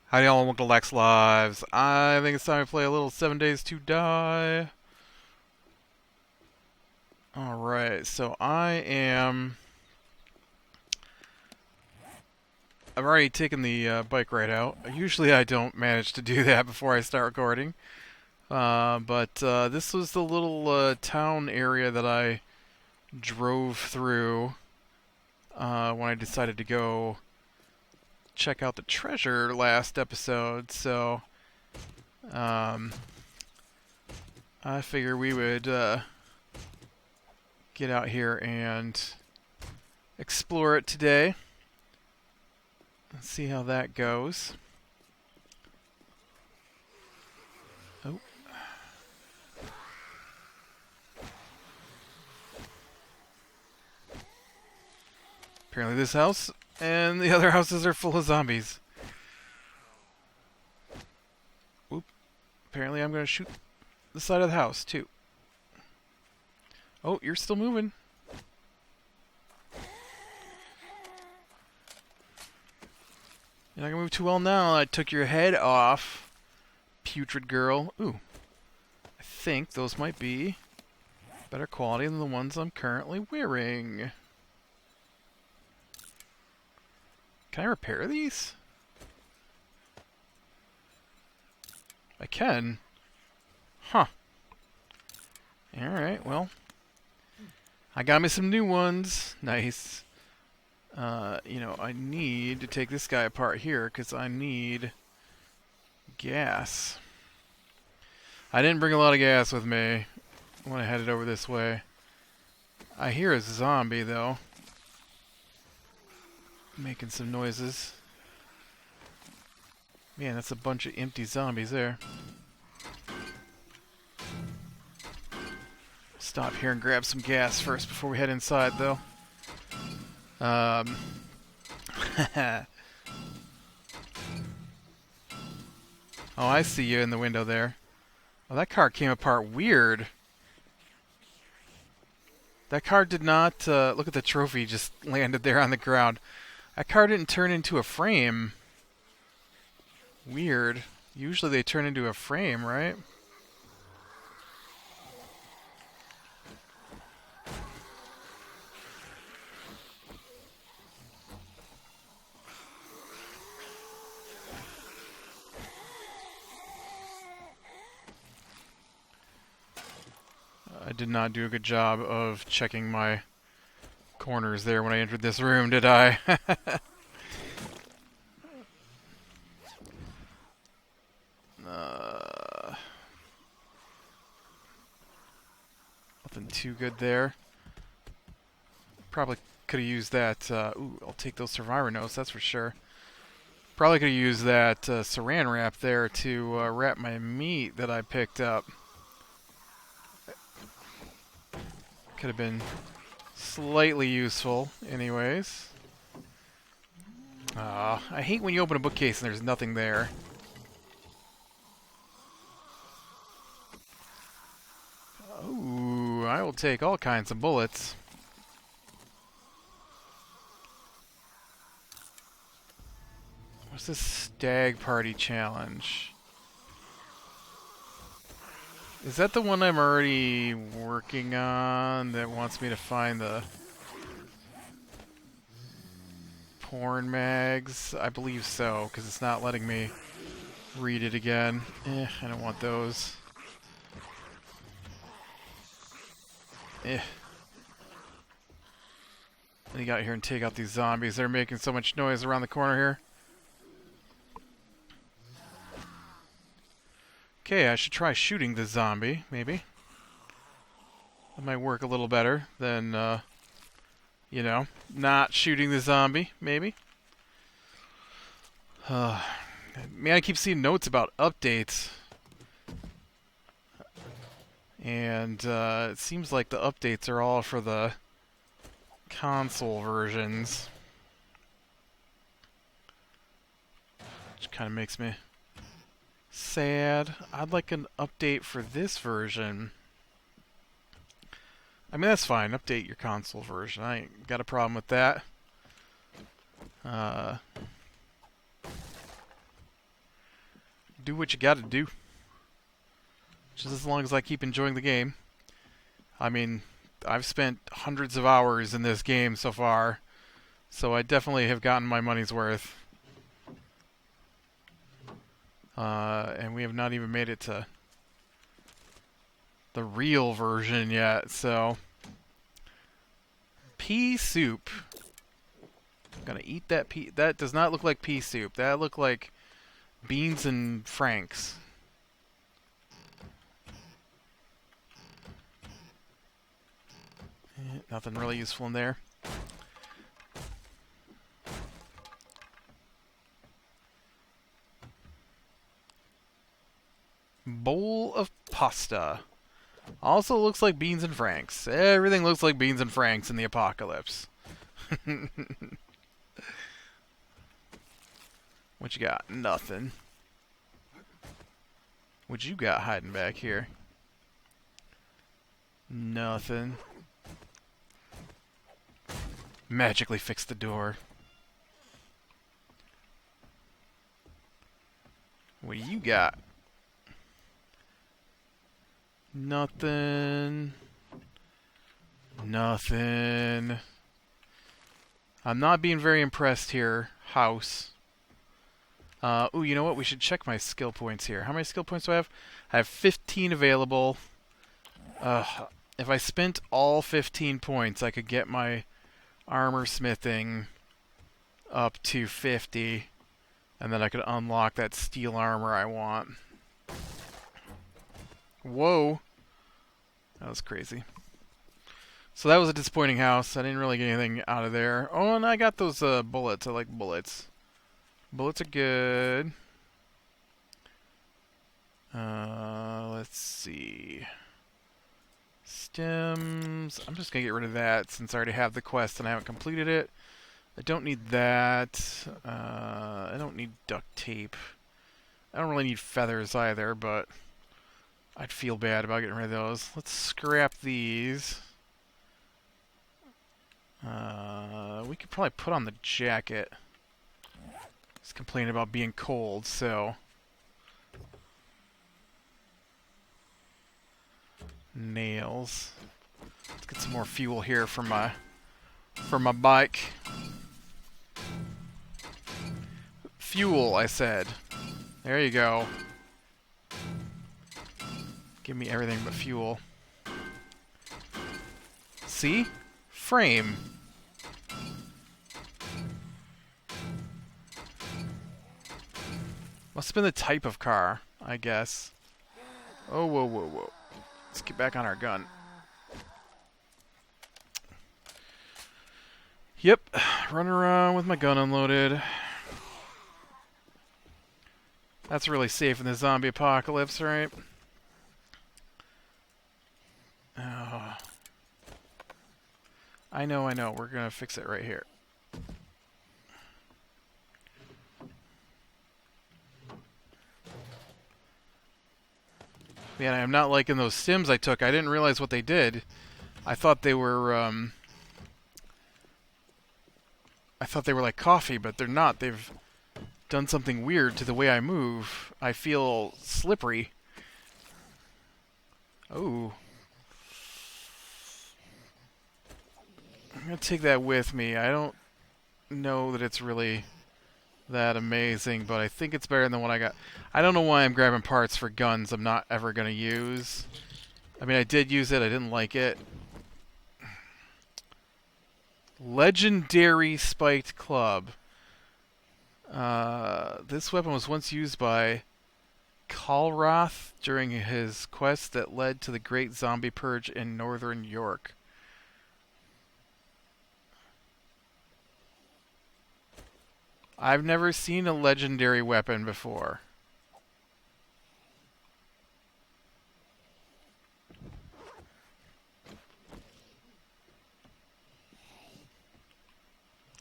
Howdy y'all, welcome to Lex Lives. I think it's time to play a little 7 Days to Die. Alright, so I've already taken the bike ride out. Usually I don't manage to do that before I start recording. But this was the little town area that I drove through when I decided to go check out the treasure last episode. So, um, I figure we would get out here and explore it today. Let's see how that goes. Oh. Apparently this house and the other houses are full of zombies. Oop. Apparently I'm going to shoot the side of the house, too. Oh, you're still moving. You're not going to move too well now. I took your head off, putrid girl. Ooh. I think those might be better quality than the ones I'm currently wearing. Can I repair these? I can. Huh. Alright, well. I got me some new ones. Nice. I need to take this guy apart here because I need gas. I didn't bring a lot of gas with me when I headed over this way. I hear a zombie, though. Making some noises. Man, that's a bunch of empty zombies there. Stop here and grab some gas first before we head inside, though. Oh, I see you in the window there. Oh, that car came apart weird. That car did not... look at the trophy just landed there on the ground. That car didn't turn into a frame. Weird. Usually they turn into a frame, right? I did not do a good job of checking my corners there when I entered this room, did I? Nothing too good there. Probably could have used that. Ooh, I'll take those survivor notes, that's for sure. Probably could have used that saran wrap there to wrap my meat that I picked up. Could have been slightly useful, anyways. I hate when you open a bookcase and there's nothing there. Ooh, I will take all kinds of bullets. What's this stag party challenge? Is that the one I'm already working on that wants me to find the porn mags? I believe so, because it's not letting me read it again. I don't want those. Let me get out here and take out these zombies. They're making so much noise around the corner here. Okay, I should try shooting the zombie, maybe. That might work a little better than, not shooting the zombie, maybe. Man, I keep seeing notes about updates. And it seems like the updates are all for the console versions. Which kind of makes me sad. I'd like an update for this version. I mean, that's fine. Update your console version. I ain't got a problem with that. do what you gotta do. Just as long as I keep enjoying the game. I mean, I've spent hundreds of hours in this game so far, so I definitely have gotten my money's worth. And we have not even made it to the real version yet, so... Pea soup. I'm gonna eat that pea... That does not look like pea soup. That looked like beans and franks. Nothing really useful in there. Bowl of pasta. Also looks like beans and franks. Everything looks like beans and franks in the apocalypse. What you got? Nothing. What you got hiding back here? Nothing. Magically fix the door. What do you got? Nothing. Nothing. I'm not being very impressed here, house. Ooh, you know what? We should check my skill points here. How many skill points do I have? I have 15 available. If I spent all 15 points, I could get my armor smithing up to 50, and then I could unlock that steel armor I want. Whoa. That was crazy. So that was a disappointing house. I didn't really get anything out of there. Oh, and I got those bullets. I like bullets. Bullets are good. Let's see. Stems. I'm just going to get rid of that since I already have the quest and I haven't completed it. I don't need that. I don't need duct tape. I don't really need feathers either, but I'd feel bad about getting rid of those. Let's scrap these. We could probably put on the jacket. He's complaining about being cold, so... Nails. Let's get some more fuel here for my bike. Fuel, I said. There you go. Give me everything but fuel. See? Frame. Must have been the type of car, I guess. Oh, whoa, whoa, whoa. Let's get back on our gun. Yep, running around with my gun unloaded. That's really safe in the zombie apocalypse, right? Oh. I know. We're gonna fix it right here. Man, I'm not liking those stims I took. I didn't realize what they did. I thought they were like coffee, but they're not. They've done something weird to the way I move. I feel slippery. Oh. I'm going to take that with me. I don't know that it's really that amazing, but I think it's better than what I got. I don't know why I'm grabbing parts for guns I'm not ever going to use. I mean, I did use it. I didn't like it. Legendary Spiked Club. This weapon was once used by Kalroth during his quest that led to the Great Zombie Purge in Northern York. I've never seen a legendary weapon before.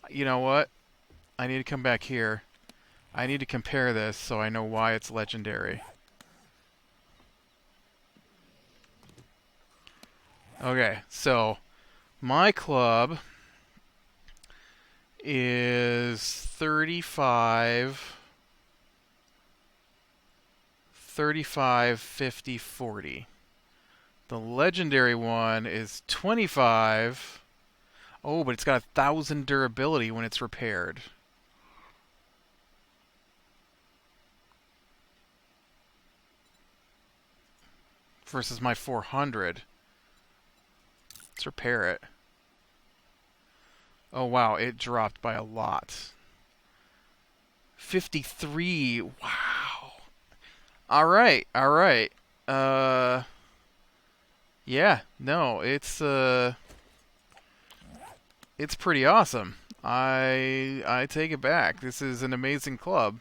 You know what? I need to come back here. I need to compare this so I know why it's legendary. Okay, so my club is 35 35, 50, 40. The legendary one is 25. Oh, but it's got 1,000 durability when it's repaired. Versus my 400. Let's repair it. Oh, wow, it dropped by a lot. 53. Wow. All right, all right. Yeah, no, it's pretty awesome. I take it back. This is an amazing club.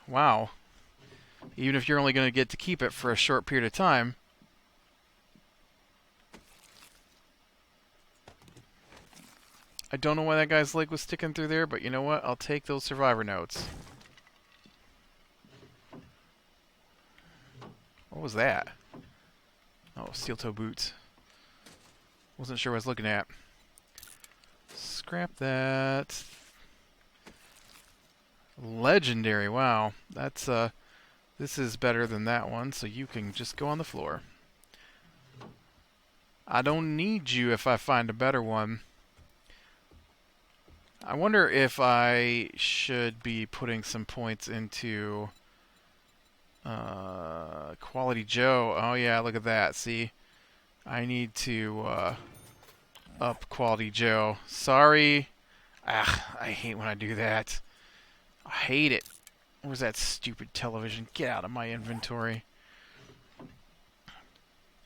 Wow. Even if you're only going to get to keep it for a short period of time. I don't know why that guy's leg was sticking through there, but you know what? I'll take those survivor notes. What was that? Oh, steel toe boots. Wasn't sure what I was looking at. Scrap that. Legendary, wow. That's, this is better than that one, so you can just go on the floor. I don't need you if I find a better one. I wonder if I should be putting some points into Quality Joe. Oh yeah, look at that. See? I need to up Quality Joe. Sorry. Ah, I hate when I do that. I hate it. Where's that stupid television? Get out of my inventory.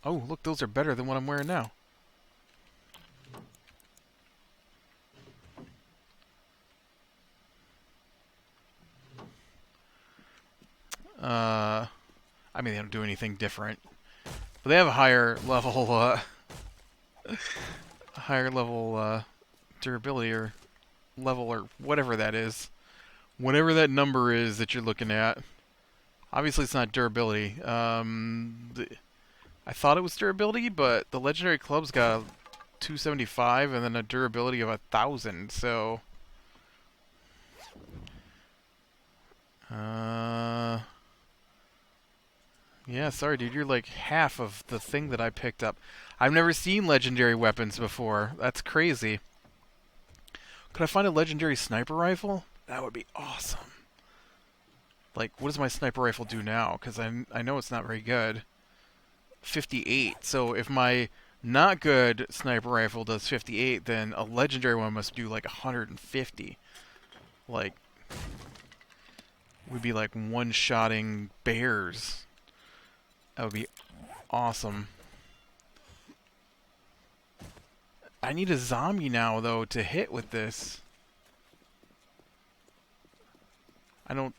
Oh, look, those are better than what I'm wearing now. I mean, they don't do anything different. But they have a higher level, durability or level or whatever that is. Whatever that number is that you're looking at. Obviously, it's not durability. I thought it was durability, but the legendary club's got a 275 and then a durability of 1,000. So, yeah, sorry, dude. You're like half of the thing that I picked up. I've never seen legendary weapons before. That's crazy. Could I find a legendary sniper rifle? That would be awesome. Like, what does my sniper rifle do now? Because I know it's not very good. 58. So if my not good sniper rifle does 58, then a legendary one must do like 150. Like, we'd be like one-shotting bears. That would be awesome. I need a zombie now, though, to hit with this. I don't...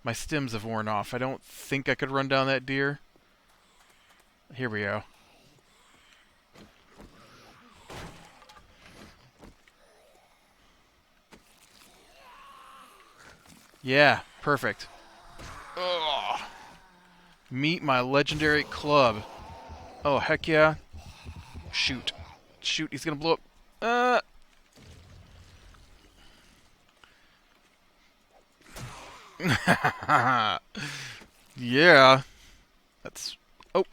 My stims have worn off. I don't think I could run down that deer. Here we go. Yeah, perfect. Ugh. Meet my legendary club. Oh, heck yeah. Shoot. Shoot, he's gonna blow up. Yeah. That's... Oh.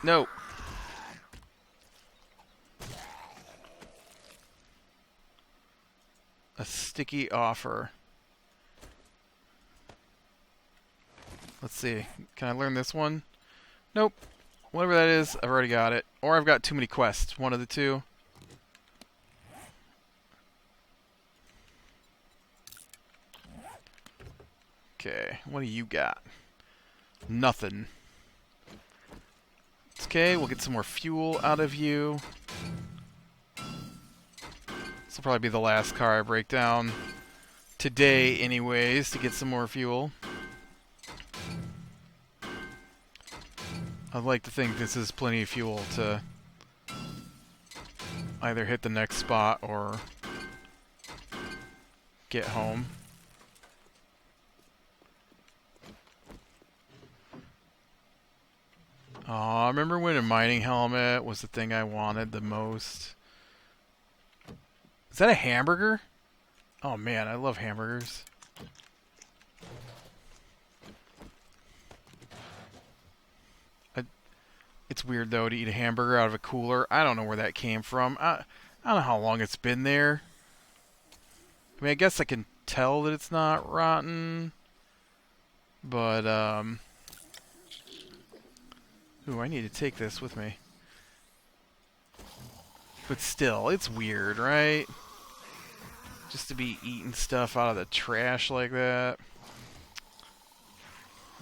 No. A sticky offer. Let's see. Can I learn this one? Nope. Whatever that is, I've already got it. Or I've got too many quests. One of the two. Okay. What do you got? Nothing. It's okay. We'll get some more fuel out of you. This will probably be the last car I break down today anyways to get some more fuel. I'd like to think this is plenty of fuel to either hit the next spot or get home. Oh, I remember when a mining helmet was the thing I wanted the most. Is that a hamburger? Oh man, I love hamburgers. It's weird though to eat a hamburger out of a cooler. I don't know where that came from. I don't know how long it's been there. I mean, I guess I can tell that it's not rotten, but ooh, I need to take this with me. But still, it's weird, right? Just to be eating stuff out of the trash like that.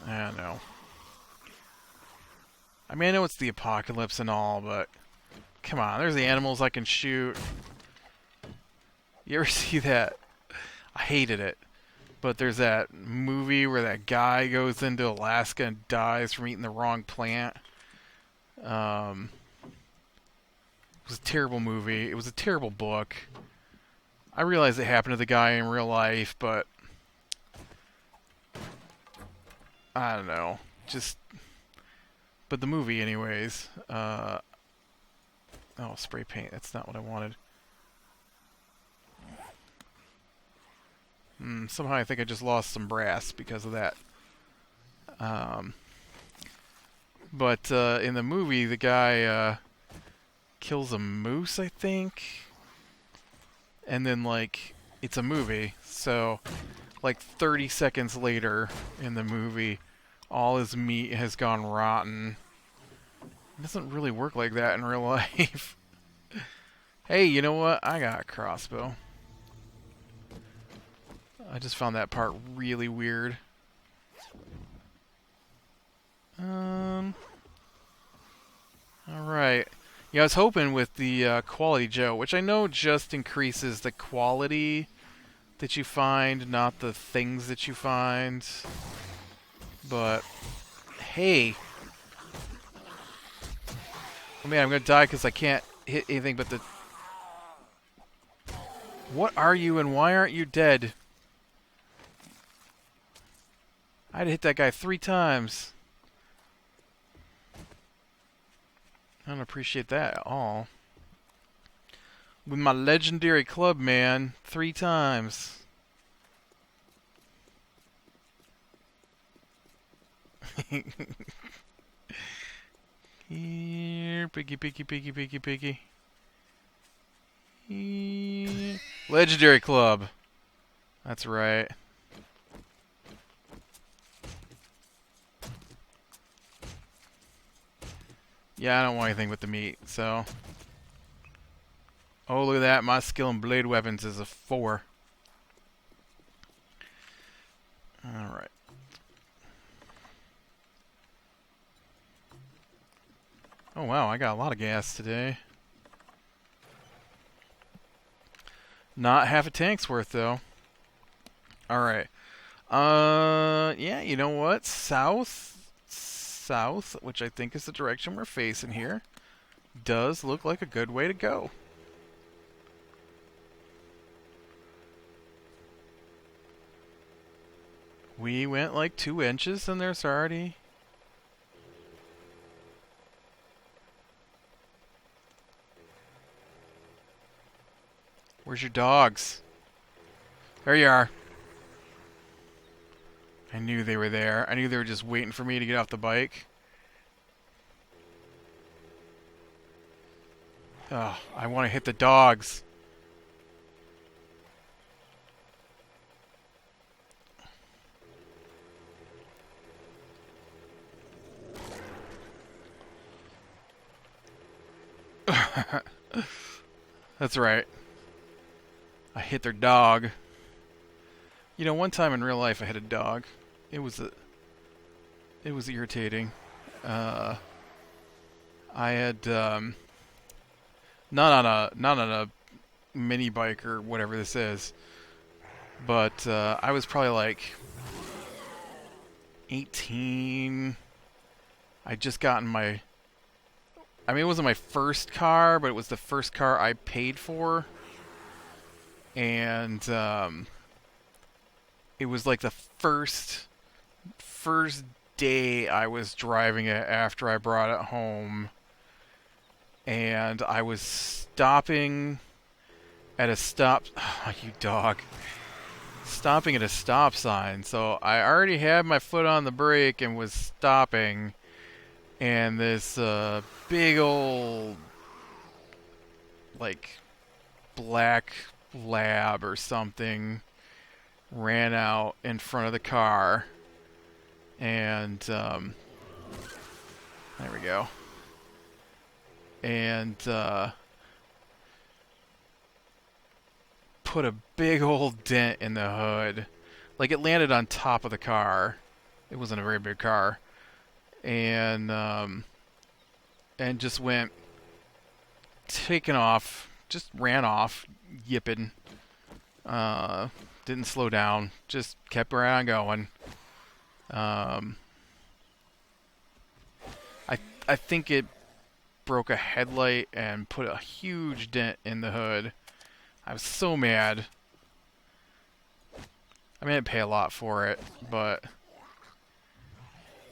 I don't know. I mean, I know it's the apocalypse and all, but come on, there's the animals I can shoot. You ever see that? I hated it. But there's that movie where that guy goes into Alaska and dies from eating the wrong plant. It was a terrible movie. It was a terrible book. I realize it happened to the guy in real life, but I don't know. Just, but the movie, anyways. Oh, spray paint. That's not what I wanted. Somehow I think I just lost some brass because of that. But in the movie, the guy kills a moose, I think. And then, like, it's a movie. So, like, 30 seconds later in the movie, all his meat has gone rotten. It doesn't really work like that in real life. Hey, you know what? I got a crossbow. I just found that part really weird. Alright. Yeah, I was hoping with the Quality Joe, which I know just increases the quality that you find, not the things that you find. But, hey. Oh man, I'm gonna die because I can't hit anything but the... What are you and why aren't you dead? I had to hit that guy 3 times. I don't appreciate that at all. With my legendary club, man, 3 times. Here, piggy, piggy, piggy, piggy, piggy. Here. Legendary club. That's right. Yeah, I don't want anything with the meat, so... Oh, look at that. My skill in blade weapons is a 4. Alright. Oh, wow. I got a lot of gas today. Not half a tank's worth, though. Alright. Yeah, you know what? South, which I think is the direction we're facing here, does look like a good way to go. We went like 2 inches and there's already... Where's your dogs? There you are. I knew they were there. I knew they were just waiting for me to get off the bike. Oh, I want to hit the dogs. That's right. I hit their dog. You know, one time in real life I hit a dog. It was irritating. I had not on a mini bike or whatever this is, but I was probably like 18. I'd just gotten my... I mean, it wasn't my first car, but it was the first car I paid for. And it was like the first day I was driving it after I brought it home. And I was stopping at a stop... Oh, you dog. Stopping at a stop sign. So I already had my foot on the brake and was stopping. and this big old like black lab or something ran out in front of the car, and there we go. And put a big old dent in the hood. Like, it landed on top of the car. It wasn't a very big car. And just went taking off. Just ran off, yipping. Didn't slow down. Just kept right on going. I think it broke a headlight and put a huge dent in the hood. I was so mad. I mean, I didn't pay a lot for it, but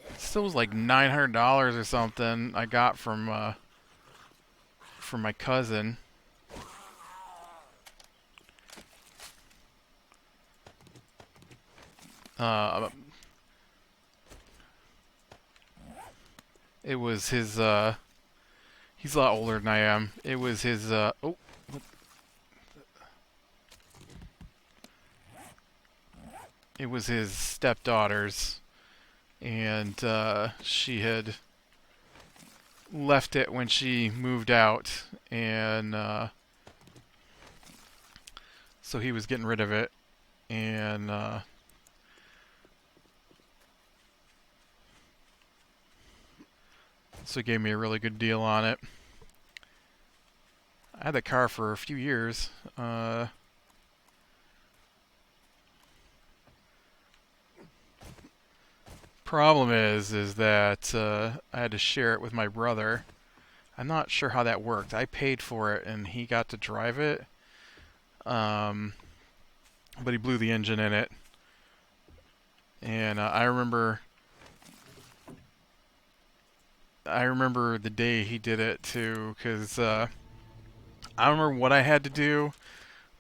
it still was like $900 or something I got from my cousin. It was his, he's a lot older than I am. It was his, oh. It was his stepdaughter's, and she had left it when she moved out, and so he was getting rid of it, and so he gave me a really good deal on it. I had that car for a few years. Problem is that I had to share it with my brother. I'm not sure how that worked. I paid for it and he got to drive it, but he blew the engine in it. And I remember the day he did it too, because I don't remember what I had to do,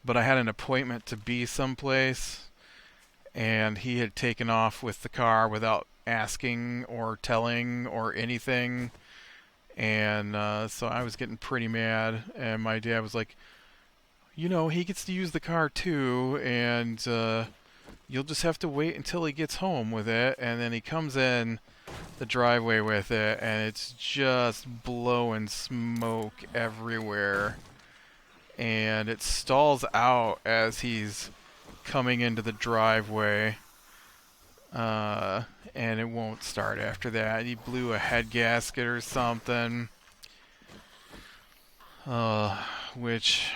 but I had an appointment to be someplace, and he had taken off with the car without asking or telling or anything, and so I was getting pretty mad, and my dad was like, you know, he gets to use the car too, and you'll just have to wait until he gets home with it. And then he comes in the driveway with it, and it's just blowing smoke everywhere, and it stalls out as he's coming into the driveway, and it won't start after that. He blew a head gasket or something, which,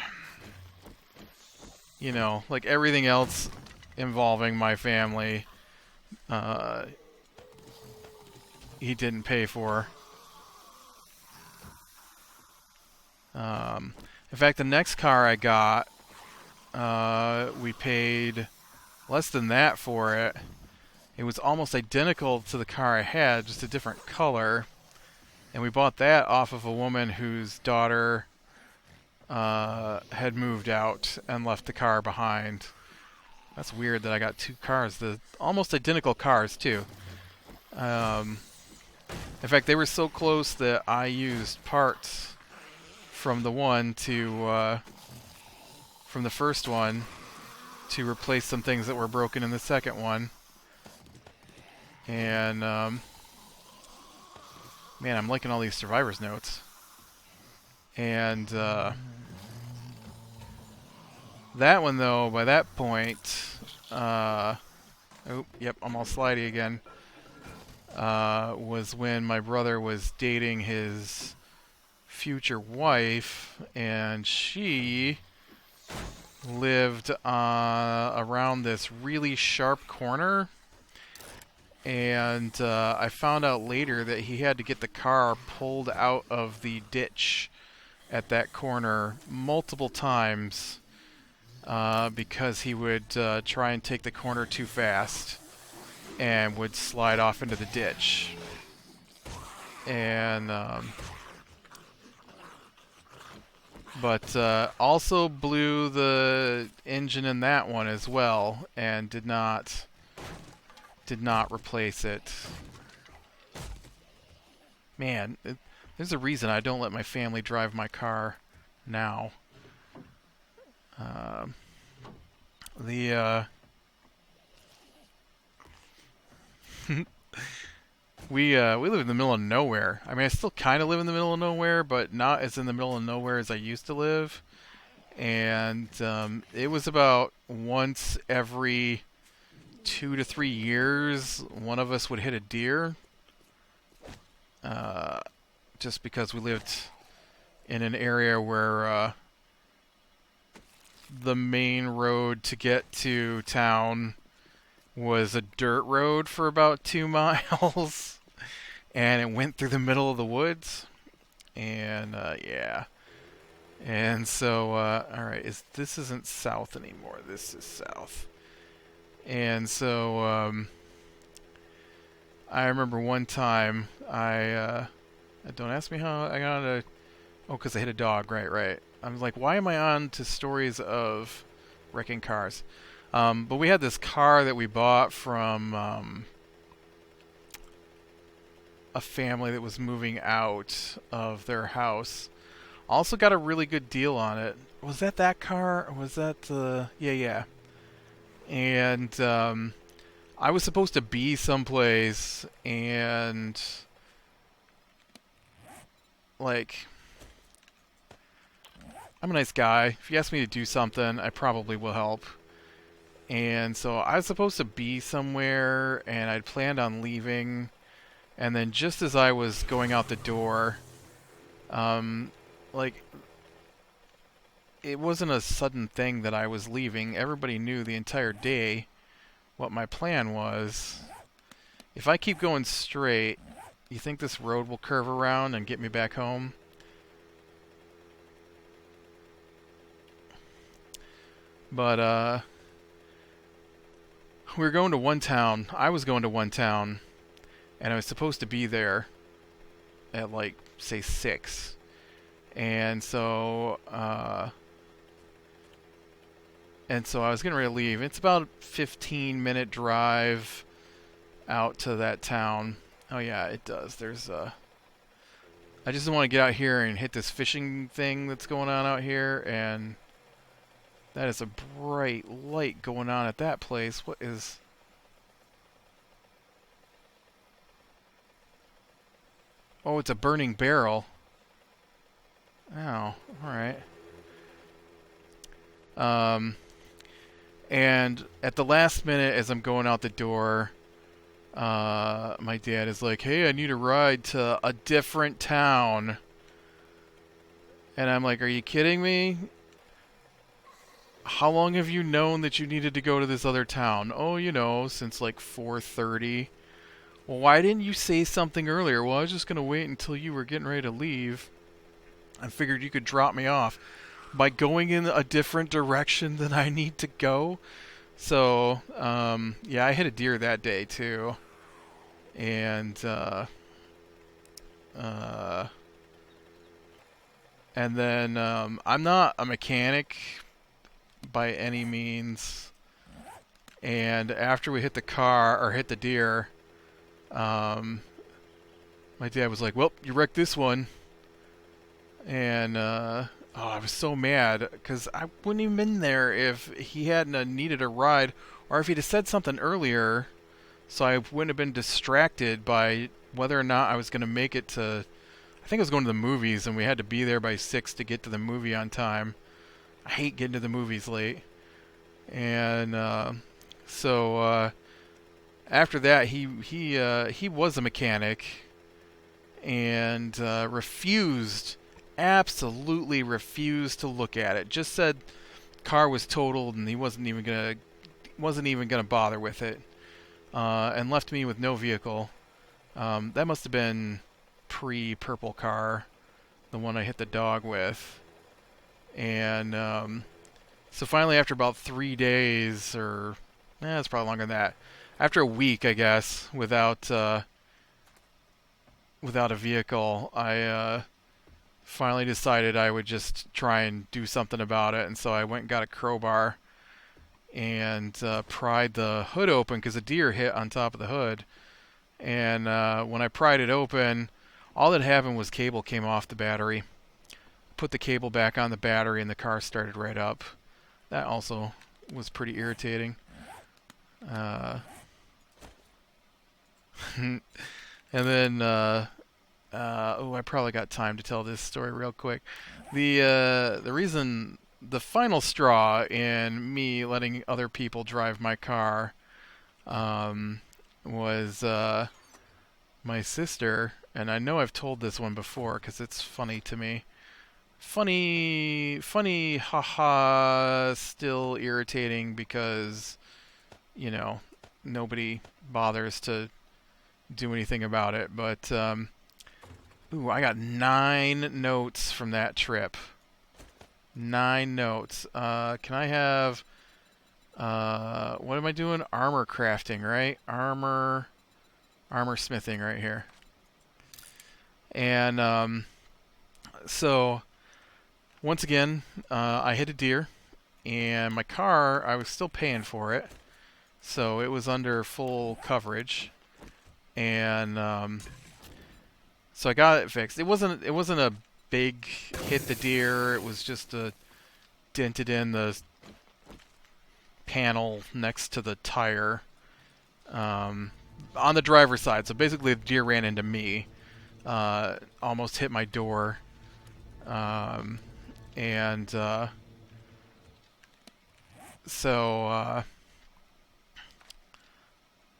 you know, like everything else involving my family, he didn't pay for. In fact, the next car I got, we paid less than that for it. It was almost identical to the car I had, just a different color. And we bought that off of a woman whose daughter had moved out and left the car behind. That's weird that I got two cars, the almost identical cars too. In fact, they were so close that I used parts from the first one to replace some things that were broken in the second one. And man, I'm liking all these survivor's notes. And that one though, by that point, oh, yep, I'm all slidey again. Was when my brother was dating his future wife, and she lived around this really sharp corner. And I found out later that he had to get the car pulled out of the ditch at that corner multiple times because he would try and take the corner too fast and would slide off into the ditch. And but also blew the engine in that one as well, and did not replace it. Man, there's a reason I don't let my family drive my car now. Um, the we live in the middle of nowhere. I mean, I still kind of live in the middle of nowhere, but not as in the middle of nowhere as I used to live. And it was about once every 2 to 3 years, one of us would hit a deer, uh, just because we lived in an area where the main road to get to town was a dirt road for about 2 miles, and it went through the middle of the woods. And yeah, and so all right, this isn't south anymore? This is south. And so I remember one time don't ask me how I got a. Oh, because I hit a dog. Right, right. I was like, why am I on to stories of wrecking cars? But we had this car that we bought from a family that was moving out of their house. Also got a really good deal on it. Was that car? Or was that the... Yeah, yeah. And I was supposed to be someplace, and like, I'm a nice guy. If you ask me to do something, I probably will help. And so I was supposed to be somewhere, and I'd planned on leaving. And then just as I was going out the door, like, it wasn't a sudden thing that I was leaving. Everybody knew the entire day what my plan was. If I keep going straight, you think this road will curve around and get me back home? But, we were going to one town. I was going to one town, and I was supposed to be there at, like, say 6. And so I was getting ready to leave. It's about a 15-minute drive out to that town. Oh yeah, it does. I just want to get out here and hit this fishing thing that's going on out here, and that is a bright light going on at that place. What is... Oh, it's a burning barrel. Oh, alright. And at the last minute, as I'm going out the door, my dad is like, "Hey, I need a ride to a different town." And I'm like, "Are you kidding me? How long have you known that you needed to go to this other town?" "Oh, since like 4:30. "Well, why didn't you say something earlier?" "Well, I was just going to wait until you were getting ready to leave. I figured you could drop me off by going in a different direction than I need to go." So, yeah, I hit a deer that day too. And, and then, I'm not a mechanic by any means. And after we hit the car, or hit the deer, my dad was like, "Well, you wrecked this one." And, I was so mad, because I wouldn't even been there if he hadn't needed a ride, or if he'd have said something earlier, so I wouldn't have been distracted by whether or not I was going to make it to... I think I was going to the movies, and we had to be there by 6 to get to the movie on time. I hate getting to the movies late. And so after that, he was a mechanic, and absolutely refused to look at it. Just said car was totaled, and he wasn't even gonna bother with it, and left me with no vehicle. That must have been pre-purple car, the one I hit the dog with. And so finally, after about 3 days, or it's probably longer than that, after a week, I guess, without a vehicle, I finally decided I would just try and do something about it. And so I went and got a crowbar and pried the hood open, because a deer hit on top of the hood. And when I pried it open, All that happened was cable came off the battery. Put the cable back on the battery, and the car started right up. That also was pretty irritating. And then, I probably got time to tell this story real quick. The reason, the final straw in me letting other people drive my car, was my sister, and I know I've told this one before because it's funny to me. Funny, haha, still irritating because, you know, nobody bothers to do anything about it. But, ooh, I got 9 notes from that trip. 9 notes. Can I have, what am I doing? Armor crafting, right? Armor smithing right here. And, so, once again, I hit a deer, and my car, I was still paying for it, so it was under full coverage, and so I got it fixed. It wasn't a big hit the deer. It was just a dented in the panel next to the tire, on the driver's side. So basically, the deer ran into me, almost hit my door, and so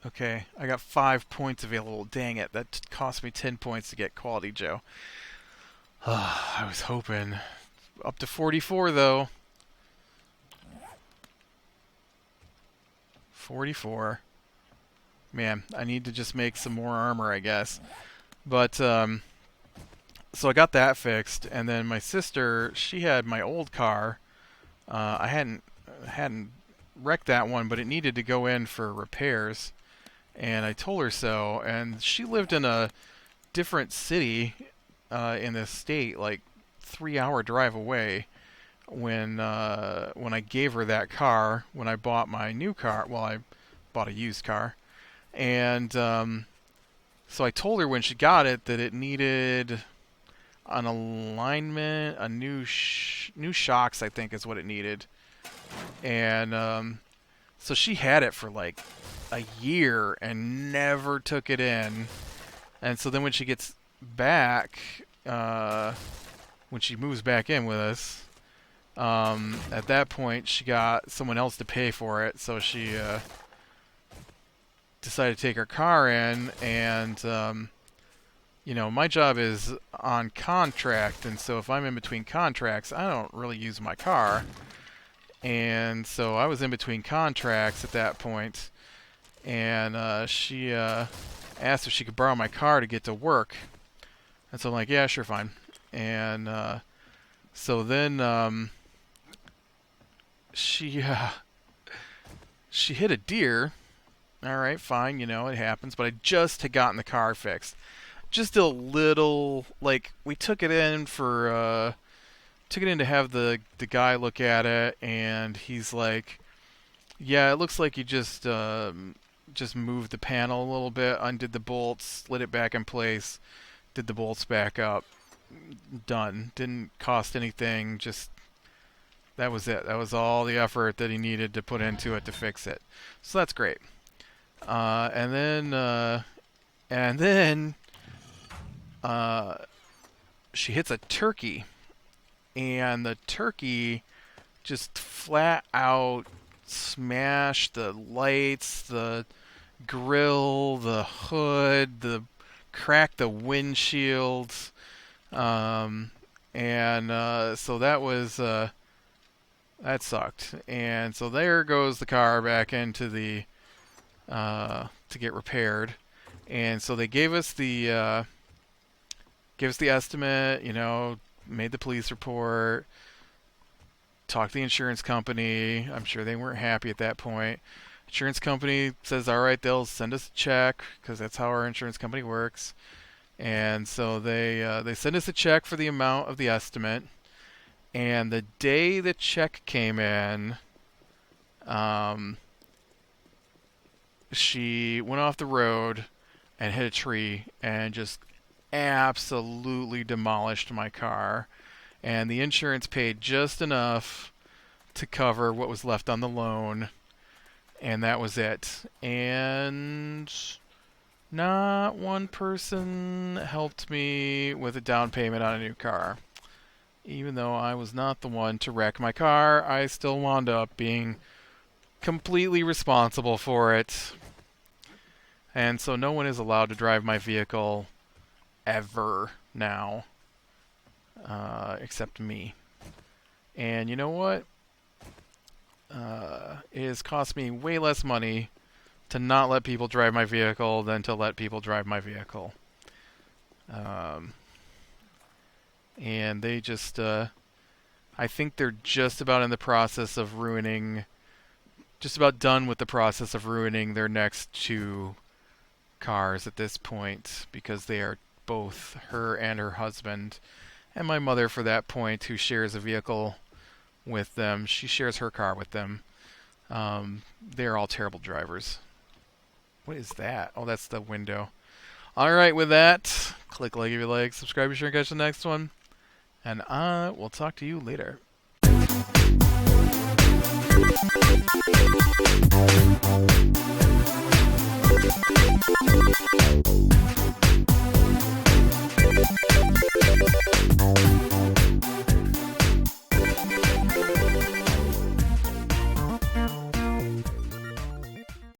okay, I got 5 points available. Dang it, that cost me 10 points to get Quality Joe. I was hoping. Up to 44, though. 44. Man, I need to just make some more armor, I guess. But, so I got that fixed, and then my sister, she had my old car. I hadn't wrecked that one, but it needed to go in for repairs. And I told her so, and she lived in a different city in this state, like 3-hour drive away. When I gave her that car, when I bought my new car, well, I bought a used car, and so I told her when she got it that it needed an alignment, a new shocks, I think is what it needed, and so she had it for like a year and never took it in. And so then when she gets back, when she moves back in with us, at that point she got someone else to pay for it. So she decided to take her car in, and my job is on contract, and so if I'm in between contracts, I don't really use my car. And so I was in between contracts at that point, and she asked if she could borrow my car to get to work. And so I'm like, yeah, sure, fine. And so then she hit a deer. All right, fine, it happens. But I just had gotten the car fixed. Just a little, like, we took it in to have the guy look at it, and he's like, yeah, it looks like you just moved the panel a little bit, undid the bolts, slid it back in place, did the bolts back up. Done. Didn't cost anything. Just that was it. That was all the effort that he needed to put into it to fix it. So that's great. And then she hits a turkey, and the turkey just flat out smashed the lights, the grill, the hood, cracked the windshields, and so that was that sucked. And so there goes the car back into the to get repaired. And so they gave us the estimate, made the police report, talked to the insurance company. I'm sure they weren't happy at that point. Insurance company says, all right, they'll send us a check, because that's how our insurance company works. And so they send us a check for the amount of the estimate. And the day the check came in, she went off the road and hit a tree and just absolutely demolished my car, and the insurance paid just enough to cover what was left on the loan, and that was it. And not one person helped me with a down payment on a new car. Even though I was not the one to wreck my car, I still wound up being completely responsible for it. And so no one is allowed to drive my vehicle ever now, except me. And you know what? It has cost me way less money to not let people drive my vehicle than to let people drive my vehicle. And they just, I think they're just about in the process of ruining, just about done with the process of ruining their next two cars at this point, because they are both, her and her husband, and my mother for that point, who shares a vehicle with them. She shares her car with them. They're all terrible drivers. What is that? Oh, that's the window. Alright, with that, click like if you like, subscribe, be sure and catch the next one, and I will talk to you later.